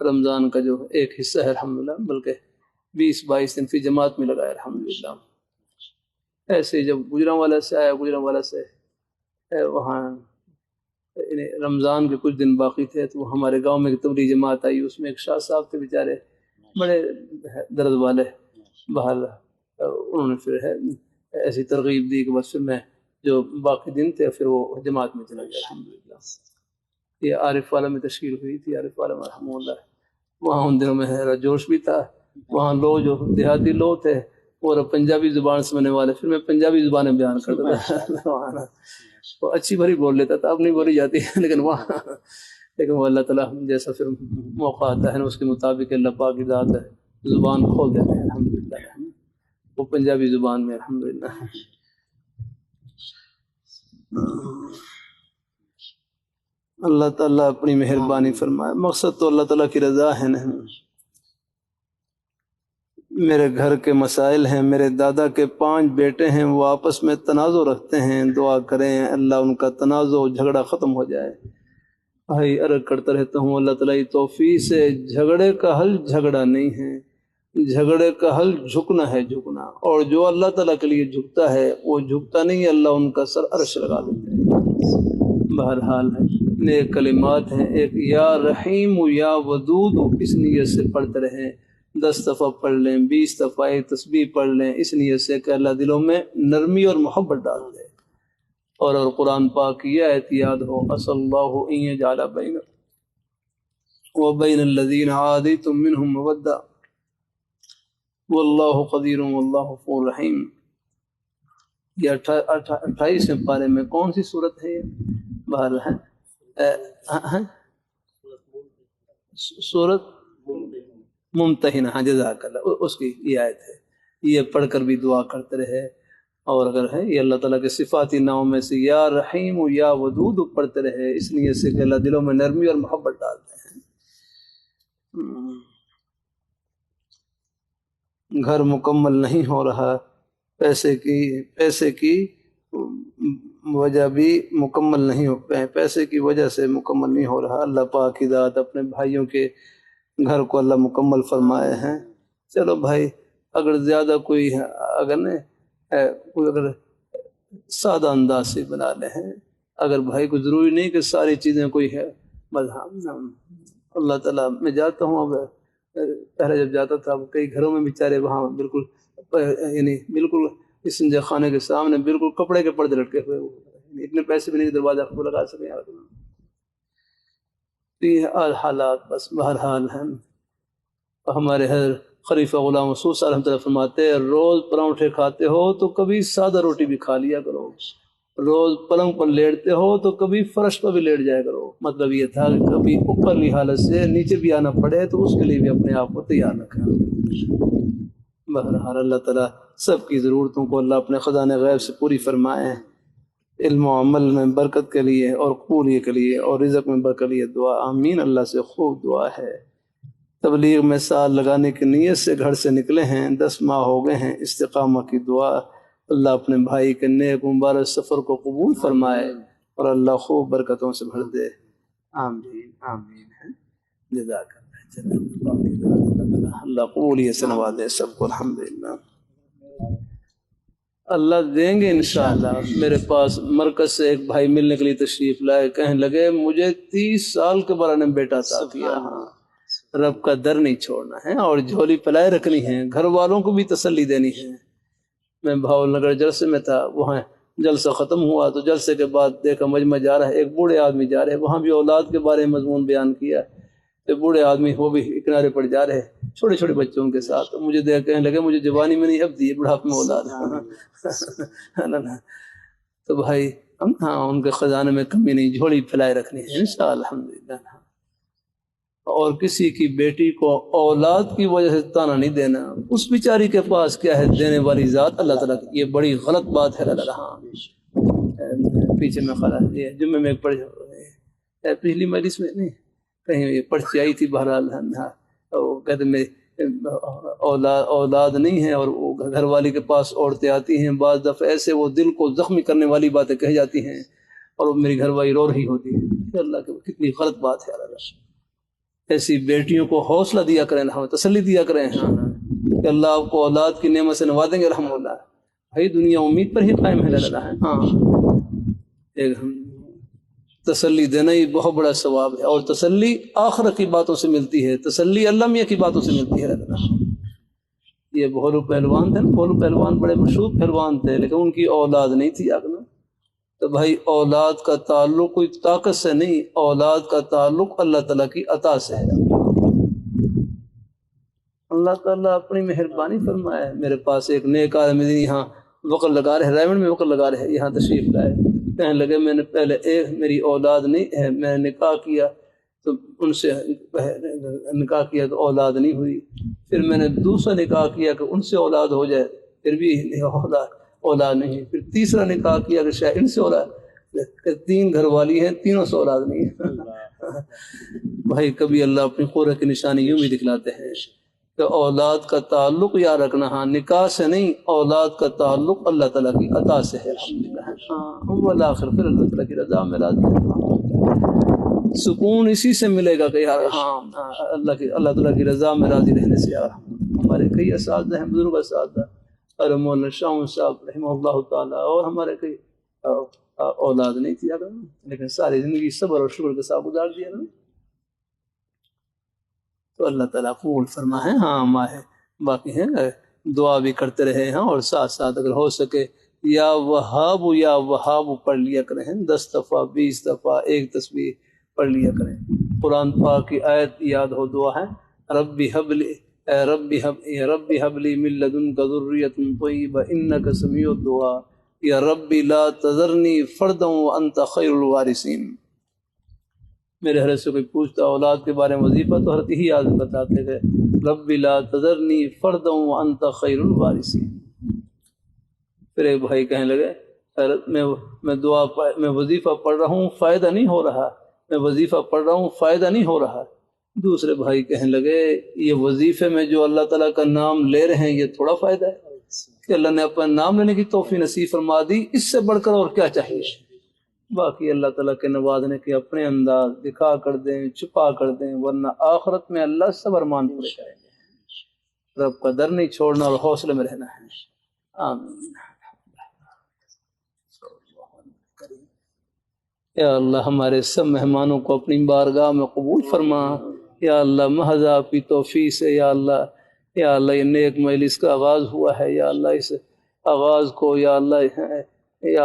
رمضان کا جو ایک حصہ ہے الحمدللہ بلکہ 20-22 دن فی جماعت میں لگایا الحمدللہ۔ ایسے جب گجرانوالہ سے آیا، گجرانوالہ سے وہاں رمضان کے کچھ دن باقی تھے، تو ہمارے گاؤں میں ایک تبلیغی جماعت آئی، اس میں ایک شاہ صاحب تھے بیچارے بڑے درد والے، بہرحال انہوں نے پھر ایسی ترغیب دی کہ بس پھر میں جو باقی دن تھے پھر وہ جماعت میں چلا گیا الحمدللہ۔ یہ عارف والا میں تشکیل ہوئی تھی، عارف والا رحمہ اللہ، وہاں ان دنوں میں جوش بھی تھا، وہاں لوگ جو دیہاتی لوگ تھے اور پنجابی زبان سمجھنے والے، پھر میں پنجابی زبانیں بیان کرتا تھا، وہ اچھی بھری بول لیتا تھا، اب نہیں بولی جاتی لیکن وہ اللہ تعالیٰ جیسا پھر موقع آتا ہے نا اس کے مطابق اللہ پاک کی ذات ہے، زبان کھول دیتے ہیں الحمدللہ، وہ پنجابی زبان میں الحمدللہ۔ اللہ تعالیٰ اپنی مہربانی فرمائے، مقصد تو اللہ تعالیٰ کی رضا ہے نا۔ میرے گھر کے مسائل ہیں، میرے دادا کے 5 بیٹے ہیں، وہ آپس میں تنازع رکھتے ہیں، دعا کریں اللہ ان کا تنازع جھگڑا ختم ہو جائے۔ بھائی عرض کرتا رہتا ہوں اللہ تعالیٰ کی توفیق سے جھگڑے کا حل جھگڑا نہیں ہے، جھگڑے کا حل جھکنا ہے، جھکنا، اور جو اللہ تعالیٰ کے لیے جھکتا ہے وہ جھکتا نہیں، اللہ ان کا سر عرش لگا دیتے ہیں۔ بہرحال نیک کلمات ہیں، ایک یا رحیم یا ودود، اس نیت سے پڑھتے رہیں، 10 دفعہ پڑھ لیں، 20 دفعہ ایک تسبیح پڑھ لیں، اس نیت سے کہ اللہ دلوں میں نرمی اور محبت ڈال دے، اور قرآن پاک کی آیت یاد ہو، اصل اللہ ان یجعل وبین الذین عادیتم منہم مودہ واللہ قدیر واللہ غفور رحیم۔ یہ 28ویں پارے میں کون سی صورت ہے؟ بہر ہے صورت ممتحنہ، ہاں جزاک اللہ، اس کی یہ آیت ہے۔ یہ پڑھ کر بھی دعا کرتے رہے، اور اگر ہے یہ اللہ تعالیٰ کے صفاتی ناموں میں سے یا رحیم و یا ودود پڑھتے رہے، اس لیے سے کہ اللہ دلوں میں نرمی اور محبت ڈالتے ہیں۔ گھر مکمل نہیں ہو رہا، پیسے کی وجہ بھی مکمل نہیں ہو، پیسے کی وجہ سے مکمل نہیں ہو رہا۔ اللہ پاک کی ذات اپنے بھائیوں کے گھر کو اللہ مکمل فرمائے ہیں۔ چلو بھائی، اگر زیادہ کوئی اگر سادہ انداز سے بنا لے ہیں، اگر بھائی کو ضروری نہیں کہ ساری چیزیں کوئی ہے، بس اللہ تعالیٰ میں جاتا ہوں، اب پہلے جب جاتا تھا کئی گھروں میں بیچارے وہاں بالکل یعنی بالکل استنجا خانے کے سامنے بالکل کپڑے کے پردے لٹکے ہوئے، اتنے پیسے بھی نہیں دروازہ کو لگا سکے۔ یہ حالات بس بہرحال ہیں۔ ہمارے حضرت خلیفہ غلام مسعود صاحب رحمۃ اللہ فرماتے ہیں، روز پراٹھے کھاتے ہو تو کبھی سادہ روٹی بھی کھا لیا کرو، روز پلنگ پر لیٹتے ہو تو کبھی فرش پر بھی لیٹ جایا کرو۔ مطلب یہ تھا کہ کبھی اوپرلی حالت سے نیچے بھی آنا پڑے تو اس کے لیے بھی اپنے آپ کو تیار رکھیں۔ بہرحال اللہ تعالیٰ سب کی ضرورتوں کو اللہ اپنے خزانے غیب سے پوری فرمائے۔ علم و عمل میں برکت کے لیے اور قبولیت کے لیے اور رزق میں برکت کے لیے دعا آمین۔ اللہ سے خوب دعا ہے۔ تبلیغ میں سال لگانے کی نیت سے گھر سے نکلے ہیں، 10 ماہ ہو گئے ہیں، استقامت کی دعا۔ اللہ اپنے بھائی کے نیک مبارک سفر کو قبول فرمائے اور اللہ خوب برکتوں سے بھر دے، آمین آمین۔ جزاک اللہ، اللہ قبولیت سے نوازے سب کو، الحمدللہ۔ اللہ دیں گے انشاءاللہ۔ میرے پاس مرکز سے ایک بھائی ملنے کے لیے تشریف لائے، کہنے لگے مجھے 30 سال کے بارے میں بیٹا عطا کیا، ہاں رب کا در نہیں چھوڑنا ہے اور جھولی پلائے رکھنی ہے، گھر والوں کو بھی تسلی دینی ہے۔ میں بھاول نگر جلسے میں تھا، وہاں جلسہ ختم ہوا تو جلسے کے بعد دیکھا مجمع جا رہا ہے، ایک بوڑھے آدمی جا رہے، وہاں بھی اولاد کے بارے میں مضمون بیان کیا۔ تو بوڑھے آدمی وہ بھی کنارے پر جا رہے، چھوٹے چھوٹے بچوں کے ساتھ، مجھے دیکھ کہنے لگے مجھے جوانی میں نہیں اب دی، بڑھاپے میں اولاد ہے۔ تو بھائی ہاں ان کے خزانے میں کمی نہیں، جھولی پھیلائے رکھنی ہے انشاءاللہ، الحمدللہ۔ اور کسی کی بیٹی کو اولاد کی وجہ سے تانا نہیں دینا، اس بیچاری کے پاس کیا ہے، دینے والی ذات اللہ تعالیٰ کی، یہ بڑی غلط بات ہے۔ اللہ ہاں پیچھے میں خالا یہ جمعے میں پڑھ پچھلی مجلس میں نہیں کہیں یہ پرچی آئی تھی، بہرحال وہ کہتے میں اولاد نہیں ہے اور وہ گھر والی کے پاس عورتیں آتی ہیں، بعض دفعہ ایسے وہ دل کو زخمی کرنے والی باتیں کہی جاتی ہیں اور وہ میری گھر والی رو رہی ہوتی ہے۔ اللہ کے کتنی غلط بات ہے۔ اللہ ایسی بیٹیوں کو حوصلہ دیا کریں، تسلی دیا کریں کہ اللہ آپ کو اولاد کی نعمت سے نوازیں گے الحمدللہ۔ بھائی دنیا امید پر ہی قائم ہے، ہاں ایک تسلی دینا ہی بہت بڑا ثواب ہے، اور تسلی آخرت کی باتوں سے ملتی ہے، تسلی اللہ میاں کی باتوں سے ملتی ہے۔ یہ بھولو پہلوان تھے نا، بھولو پہلوان بڑے مشہور پہلوان تھے، لیکن ان کی اولاد نہیں تھی آگنا۔ تو بھائی اولاد کا تعلق کوئی طاقت سے نہیں، اولاد کا تعلق اللہ تعالیٰ کی عطا سے ہے۔ اللہ تعالیٰ اپنی مہربانی فرمائے۔ میرے پاس ایک نیک آدمی یہاں وقت لگا رہے، رائمنڈ میں وقت لگا رہے، یہاں تشریف لائے، کہنے لگے میں نے پہلے میری اولاد نہیں ہے، میں نے نکاح کیا تو ان سے نکاح کیا تو اولاد نہیں ہوئی، پھر میں نے دوسرا نکاح کیا کہ ان سے اولاد ہو جائے، پھر بھی اولاد نہیں، پھر تیسرا نکاح کیا کہ شاید ان سے اولاد، 3 گھر والی ہیں، تینوں سے اولاد نہیں ہے۔ بھائی کبھی اللہ اپنی قدرت کی نشانی یوں بھی دکھلاتے ہیں کہ اولاد کا تعلق یاد رکھنا، ہاں نکاح سے نہیں، اولاد کا تعلق اللہ تعالیٰ کی عطا سے ہے، الحمدللہ۔ والآخر پھر اللہ تعالیٰ کی رضا میں راضی ہے، سکون اسی سے ملے گا کہ یار ہاں اللہ تعالیٰ کی رضا میں راضی رہنے سے۔ یار ہمارے کئی اساتذہ ہیں، بزرگ اساتذہ، اور مولانا شاہ صاحب رحمہ اللہ تعالیٰ، اور ہمارے کئی اولاد نہیں تھی لیکن ساری زندگی صبر اور شکر کے ساتھ گزار دیا نا۔ تو اللہ تعالیٰ قبول فرمائے۔ ہاں ماہ باقی ہیں، دعا بھی کرتے رہے ہیں، اور ساتھ ساتھ اگر ہو سکے یا وہاب پڑھ لیا کریں، 10 دفعہ 20 دفعہ ایک تسبیح پڑھ لیا کریں۔ قرآن پاک کی آیت یاد ہو، دعا ہے ربی حبلی، اے ربی حبلی من لدنک ذریۃ طیبہ انک سمیع الدعاء، یا ربی لا تذرنی فردا وانت خیر الوارثین۔ میرے حضرت سے کوئی پوچھتا اولاد کے بارے میں وظیفہ تو حضرت ہی یاد بتاتے تھے ربی لا تذرنی فردا وانت خیر الوارثین۔ پھر ایک بھائی کہنے لگے میں وظیفہ پڑھ رہا ہوں فائدہ نہیں ہو رہا، میں وظیفہ پڑھ رہا ہوں فائدہ نہیں ہو رہا۔ دوسرے بھائی کہنے لگے یہ وظیفے میں جو اللہ تعالیٰ کا نام لے رہے ہیں یہ تھوڑا فائدہ ہے کہ اللہ نے اپنا نام لینے کی توفیق نصیب فرما دی، اس سے بڑھ کر اور کیا چاہیے؟ باقی اللہ تعالیٰ کے نوازنے کے اپنے انداز دکھا کر دیں، چھپا کر دیں، ورنہ آخرت میں اللہ سے فرمان پورے کریں گے۔ رب کا در نہیں چھوڑنا اور حوصلے میں رہنا ہے۔ آمین۔ یا اللہ ہمارے سب مہمانوں کو اپنی بارگاہ میں قبول فرما۔ یا اللہ محض آپ کی توفیق سے یا اللہ یہ نیک مجلس کا آغاز ہوا ہے، یا اللہ اس آغاز کو یا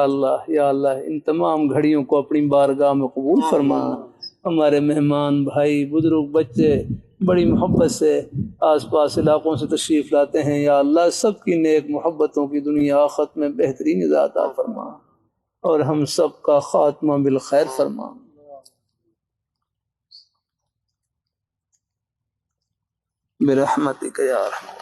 اللہ ان تمام گھڑیوں کو اپنی بارگاہ میں قبول فرما۔ ہمارے مہمان بھائی بزرگ بچے بڑی محبت سے آس پاس علاقوں سے تشریف لاتے ہیں، یا اللہ سب کی نیک محبتوں کی دنیا آخرت میں بہترین عطا عطا فرما اور ہم سب کا خاتمہ بالخیر فرما۔ برحمتک یا ارحم